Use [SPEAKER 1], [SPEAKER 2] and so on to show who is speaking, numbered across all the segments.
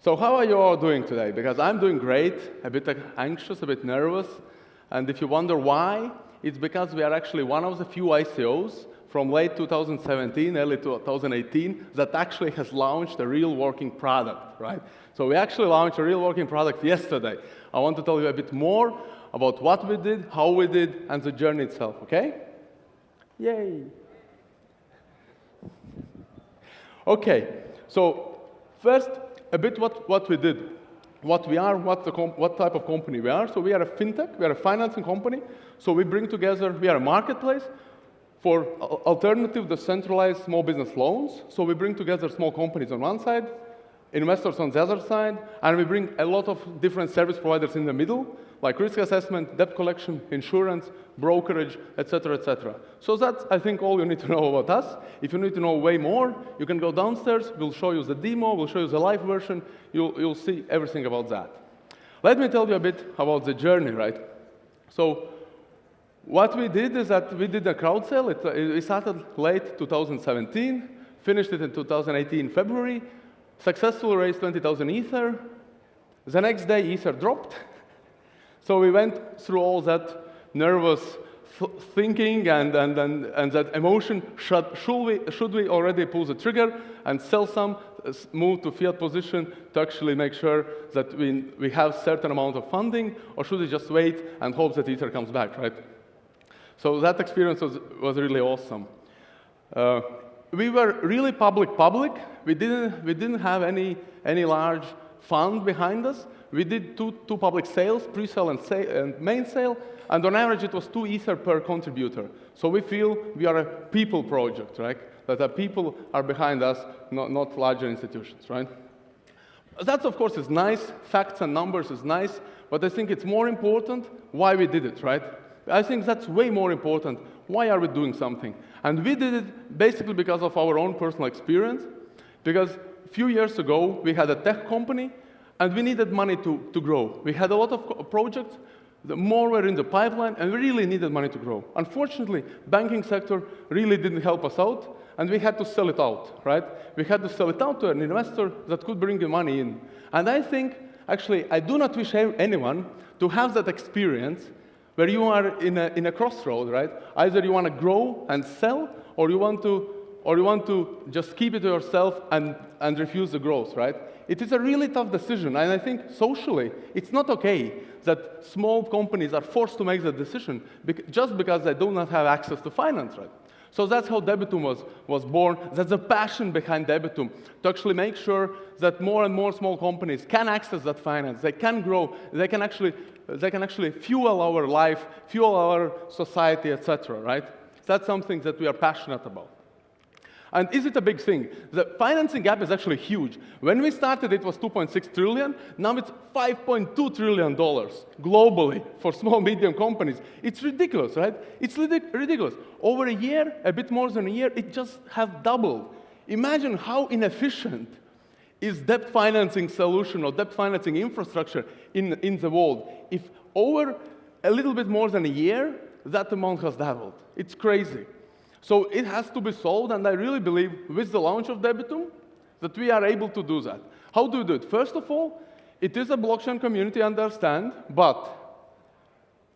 [SPEAKER 1] So how are you all doing today? Because I'm doing great, a bit anxious, a bit nervous. And if you wonder why, it's because we are actually one of the few ICOs from late 2017, early 2018, that actually has launched a real working product, right? So we actually launched a real working product yesterday. I want to tell you a bit more about what we did, how we did, and the journey itself, okay? Yay. Okay, so first, a bit what we did, what we are, what type of company we are. So we are a fintech, we are a financing company. So we bring together, we are a marketplace for alternative decentralized small business loans. So we bring together small companies on one side, investors on the other side, and we bring a lot of different service providers in the middle, like risk assessment, debt collection, insurance, brokerage, etc., etc. So that's, I think, all you need to know about us. If you need to know way more, you can go downstairs. We'll show you the demo. We'll show you the live version. You'll see everything about that. Let me tell you a bit about the journey, right? So what we did is that we did a crowd sale. We started late 2017, finished it in 2018 February, successfully raised 20,000 Ether. The next day, Ether dropped. So we went through all that nervous thinking and that emotion. Should we already pull the trigger and sell some, move to fiat position to actually make sure that we have certain amount of funding, or should we just wait and hope that Ether comes back, right? So that experience was really awesome. We were really public. We didn't have any large fund behind us. We did two public sales, pre-sale and main sale, and on average it was 2 Ether per contributor. So we feel we are a people project, right? That the people are behind us, not larger institutions, right? That, of course, is nice. Facts and numbers is nice, but I think it's more important why we did it, right? I think that's way more important. Why are we doing something? And we did it basically because of our own personal experience, because a few years ago, we had a tech company, and we needed money to grow. We had a lot of projects, more were in the pipeline, and we really needed money to grow. Unfortunately, banking sector really didn't help us out, and we had to sell it out, right? We had to sell it out to an investor that could bring the money in. And I think, actually, I do not wish anyone to have that experience where you are in a crossroad, right? Either you want to grow and sell, or you want to just keep it to yourself and refuse the growth, right? It is a really tough decision, and I think socially, it's not okay that small companies are forced to make that decision just because they do not have access to finance, right? So that's how Debitum was born. That's the passion behind Debitum, to actually make sure that more and more small companies can access that finance, they can grow, they can actually fuel our life, fuel our society, etc., right? That's something that we are passionate about. And is it a big thing? The financing gap is actually huge. When we started, it was 2.6 trillion. Now it's $5.2 trillion globally for small, medium companies. It's ridiculous, right? It's ridiculous. Over a year, a bit more than a year, it just has doubled. Imagine how inefficient is debt financing solution or debt financing infrastructure in the world. If over a little bit more than a year, that amount has doubled. It's crazy. So it has to be solved, and I really believe with the launch of Debitum that we are able to do that. How do we do it? First of all, it is a blockchain community, I understand, but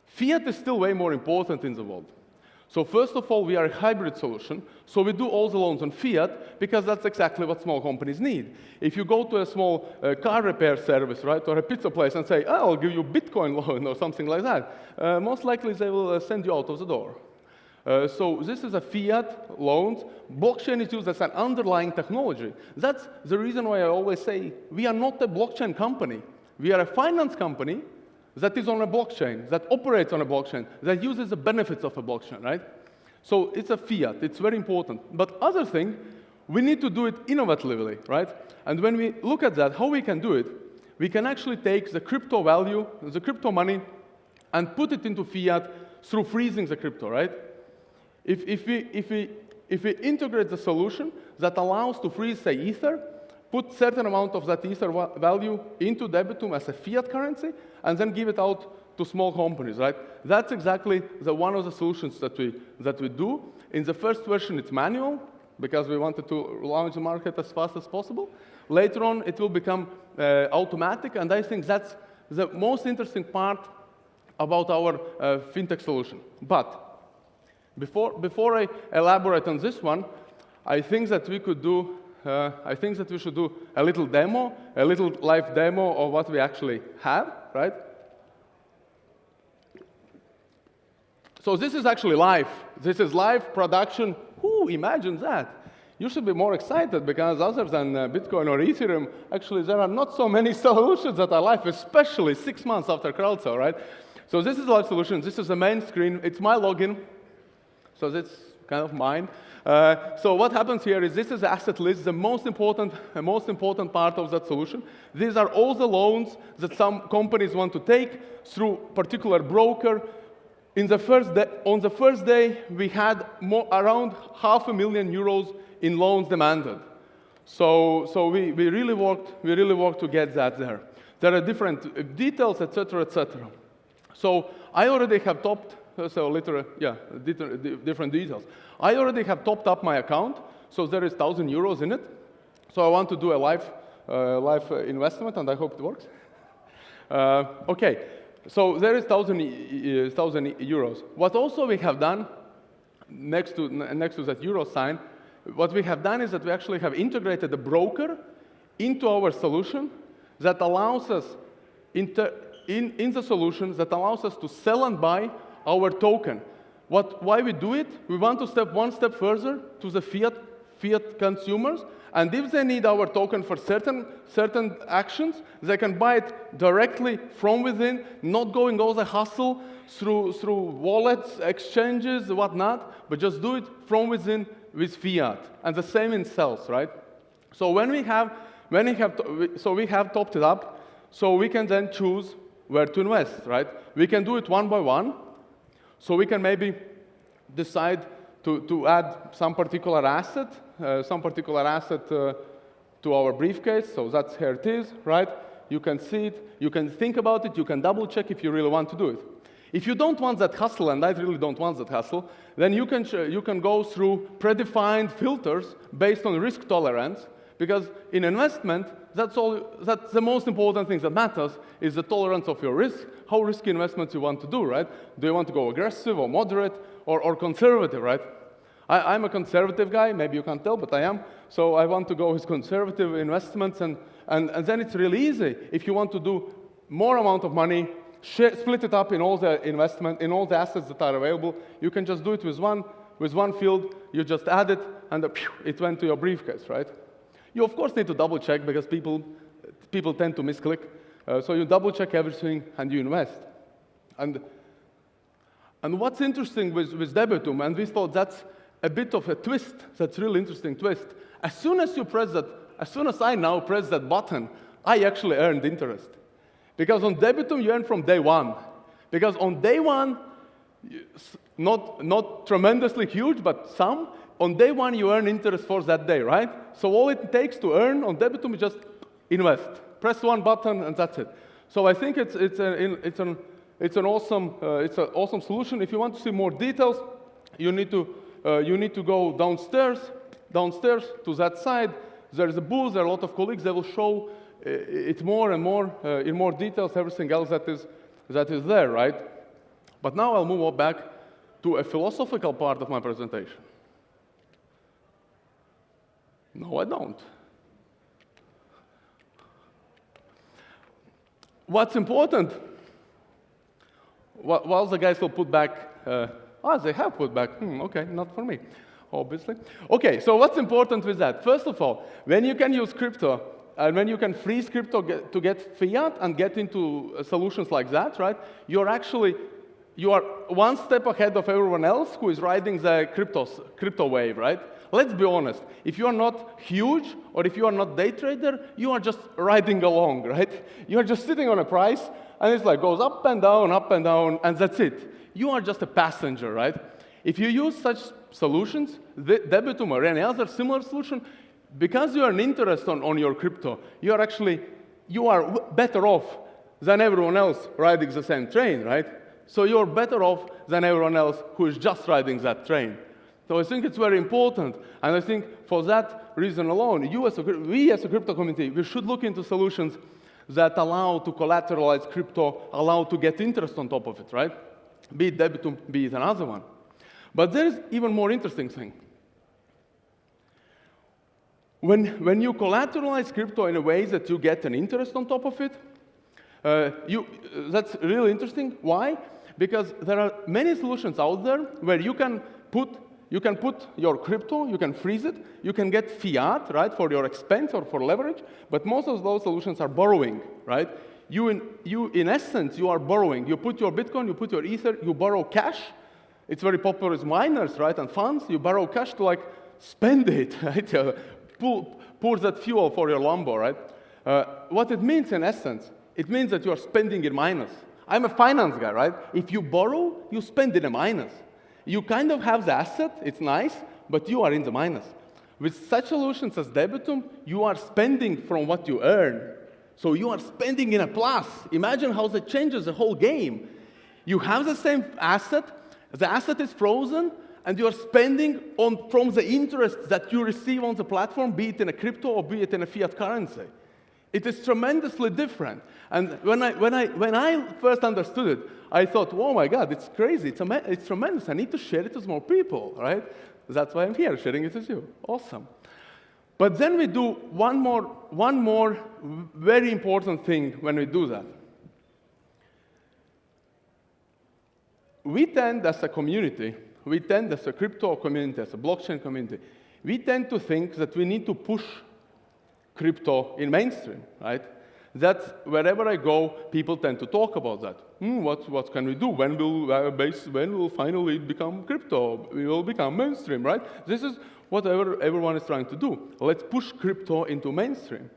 [SPEAKER 1] fiat is still way more important in the world. So first of all, we are a hybrid solution, so we do all the loans on fiat because that's exactly what small companies need. If you go to a small car repair service, right, or a pizza place and say, oh, I'll give you Bitcoin loan or something like that, most likely they will send you out of the door. So this is a fiat loans. Blockchain is used as an underlying technology. That's the reason why I always say we are not a blockchain company. We are a finance company that is on a blockchain, that operates on a blockchain, that uses the benefits of a blockchain, right? So it's a fiat. It's very important. But other thing, we need to do it innovatively, right? And when we look at that, how we can do it, we can actually take the crypto value, the crypto money, and put it into fiat through freezing the crypto, right? If we integrate the solution that allows to freeze, say, Ether, put certain amount of that Ether value into Debitum as a fiat currency, and then give it out to small companies, right? That's exactly one of the solutions that we do. In the first version, it's manual. because we wanted to launch the market as fast as possible. Later on, it will become automatic, and I think that's the most interesting part about our fintech solution. But before I elaborate on this one, I think that we could do, I think that we should do a little demo, a little live demo of what we actually have, right? So this is actually live. This is live production. Who imagine that? You should be more excited because other than Bitcoin or Ethereum, actually there are not so many solutions that are live, especially 6 months after CrowdSell, right? So this is a live solution. This is the main screen. It's my login. So that's kind of mine. So what happens here is this is the asset list, the most important part of that solution. These are all the loans that some companies want to take through particular broker. On the first day, we had around €500,000 in loans demanded. So we really worked to get that there. There are different details, etc., etc. So I already have topped. So literally, yeah, different details. I already have topped up my account, so there is €1,000 in it. So I want to do a live investment, and I hope it works. Okay, so there is €1,000. What also we have done, next to that euro sign, what we have done is that we actually have integrated a broker into our solution that allows us, in the solution, that allows us to sell and buy our token. Why we do it? We want to step one step further to the fiat consumers, and if they need our token for certain actions, they can buy it directly from within, not going all the hustle through wallets, exchanges, whatnot, but just do it from within with fiat. And the same in sales, right? So we have topped it up, so we can then choose where to invest, right? We can do it one by one. So we can maybe decide to add some particular asset to our briefcase. So that's here it is, right? You can see it, you can think about it, you can double check if you really want to do it. If you don't want that hustle, and I really don't want that hustle, then you can go through predefined filters based on risk tolerance, because in investment, that's the most important thing that matters is the tolerance of your risk, how risky investments you want to do, right? Do you want to go aggressive or moderate or conservative, right? I'm a conservative guy, maybe you can't tell, but I am. So I want to go with conservative investments, and then it's really easy. If you want to do more amount of money, split it up in all the investment, in all the assets that are available, you can just do it with one field, you just add it, and it went to your briefcase, right? You, of course, need to double-check because people tend to misclick. So you double-check everything and you invest. And what's interesting with Debitum, and we thought that's a bit of a twist, that's a really interesting twist. As soon as I now press that button, I actually earned interest. Because on Debitum, you earn from day one. Because on day one, not tremendously huge, but some, on day one, you earn interest for that day, right? So all it takes to earn on Debitum is just invest. Press one button, and that's it. So I think it's an awesome solution. If you want to see more details, you need to go downstairs to that side. There's a booth. There are a lot of colleagues that will show it more and more in more details. Everything else that is there, right? But now I'll move back to a philosophical part of my presentation. No, I don't. What's important? While the guys will put back, they have put back. Okay, not for me, obviously. Okay, so what's important with that? First of all, when you can use crypto, and when you can freeze crypto to get fiat and get into solutions like that, right? You are one step ahead of everyone else who is riding the crypto wave, right? Let's be honest. If you are not huge or if you are not day trader, you are just riding along, right? You are just sitting on a price, and it's like goes up and down, and that's it. You are just a passenger, right? If you use such solutions, Debitum or any other similar solution, because you are an interest on your crypto, you are better off than everyone else riding the same train, right? So you're better off than everyone else who is just riding that train. So I think it's very important, and I think for that reason alone, we as a crypto community, we should look into solutions that allow to collateralize crypto, allow to get interest on top of it, right? Be it Debitum, be it another one. But there is even more interesting thing. When you collateralize crypto in a way that you get an interest on top of it, that's really interesting. Why? Because there are many solutions out there where you can put your crypto, you can freeze it, you can get fiat, right, for your expense or for leverage, but most of those solutions are borrowing, right? In essence, you are borrowing. You put your Bitcoin, you put your Ether, you borrow cash. It's very popular with miners, right, and funds. You borrow cash to, like, spend it, right? Pour that fuel for your Lambo, right? What it means, in essence, it means that you are spending in minus. I'm a finance guy, right? If you borrow, you spend in a minus. You kind of have the asset, it's nice, but you are in the minus. With such solutions as Debitum, you are spending from what you earn. So you are spending in a plus. Imagine how that changes the whole game. You have the same asset, the asset is frozen, and you are spending from the interest that you receive on the platform, be it in a crypto or be it in a fiat currency. It is tremendously different. And when I first understood it, I thought, oh my God, it's crazy, it's tremendous. I need to share it with more people, right? That's why I'm here, sharing it with you. Awesome. But then we do one more very important thing when we do that. We tend, as a community, as a crypto community, as a blockchain community, we tend to think that we need to push crypto in mainstream, right? That's wherever I go, people tend to talk about that. What can we do? When will finally become crypto? We will become mainstream, right? This is what everyone is trying to do. Let's push crypto into mainstream.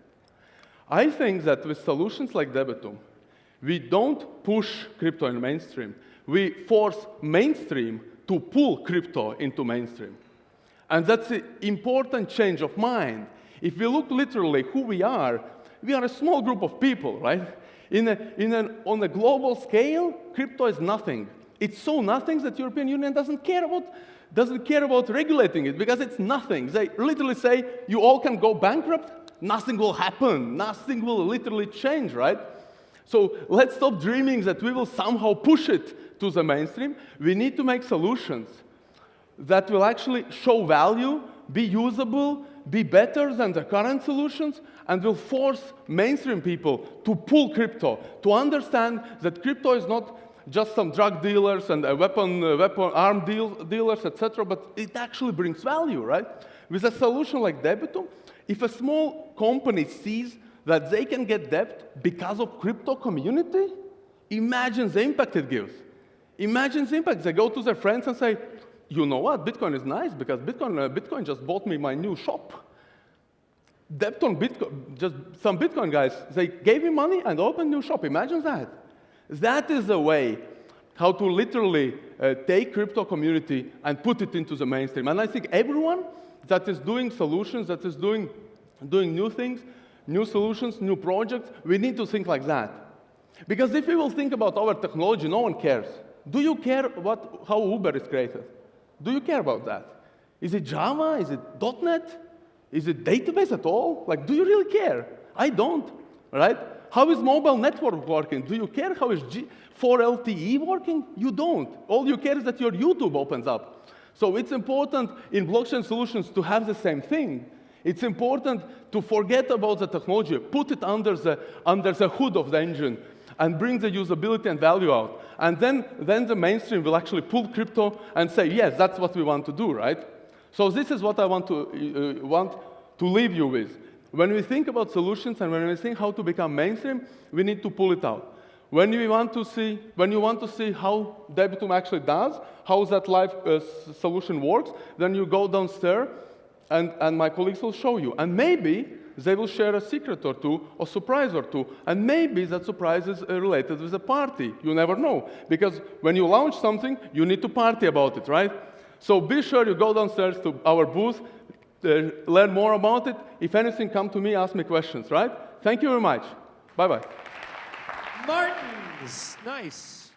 [SPEAKER 1] I think that with solutions like Debitum, we don't push crypto in mainstream. We force mainstream to pull crypto into mainstream. And that's an important change of mind. If we look literally who we are a small group of people, right? On a global scale, crypto is nothing. It's so nothing that European Union doesn't care about regulating it because it's nothing. They literally say, you all can go bankrupt, nothing will happen, nothing will literally change, right? So let's stop dreaming that we will somehow push it to the mainstream. We need to make solutions that will actually show value, be usable, be better than the current solutions, and will force mainstream people to pull crypto, to understand that crypto is not just some drug dealers and arm dealers, etc., but it actually brings value, right? With a solution like Debitum, if a small company sees that they can get debt because of crypto community, imagine the impact it gives. Imagine the impact. They go to their friends and say, you know what, Bitcoin is nice because Bitcoin just bought me my new shop. Debt on Bitcoin, just some Bitcoin guys, they gave me money and opened a new shop. Imagine that. That is the way how to literally take crypto community and put it into the mainstream. And I think everyone that is doing solutions, that is doing new things, new solutions, new projects, we need to think like that. Because if we will think about our technology, no one cares. Do you care how Uber is created? Do you care about that? Is it Java? Is it .NET? Is it database at all? Like, do you really care? I don't, right? How is mobile network working? Do you care? How is 4LTE working? You don't. All you care is that your YouTube opens up. So it's important in blockchain solutions to have the same thing. It's important to forget about the technology, put it under the hood of the engine, and bring the usability and value out. And then the mainstream will actually pull crypto and say, yes, that's what we want to do, right? So this is what I want to leave you with. When we think about solutions and when we think how to become mainstream, we need to pull it out. When you want to see how Debitum actually does, how that live solution works, then you go downstairs and my colleagues will show you. And maybe they will share a secret or two, or surprise or two, and maybe that surprise is related with a party. You never know, because when you launch something, you need to party about it, right? So be sure you go downstairs to our booth, learn more about it. If anything, come to me, ask me questions, right? Thank you very much. Bye-bye.
[SPEAKER 2] Martins, nice.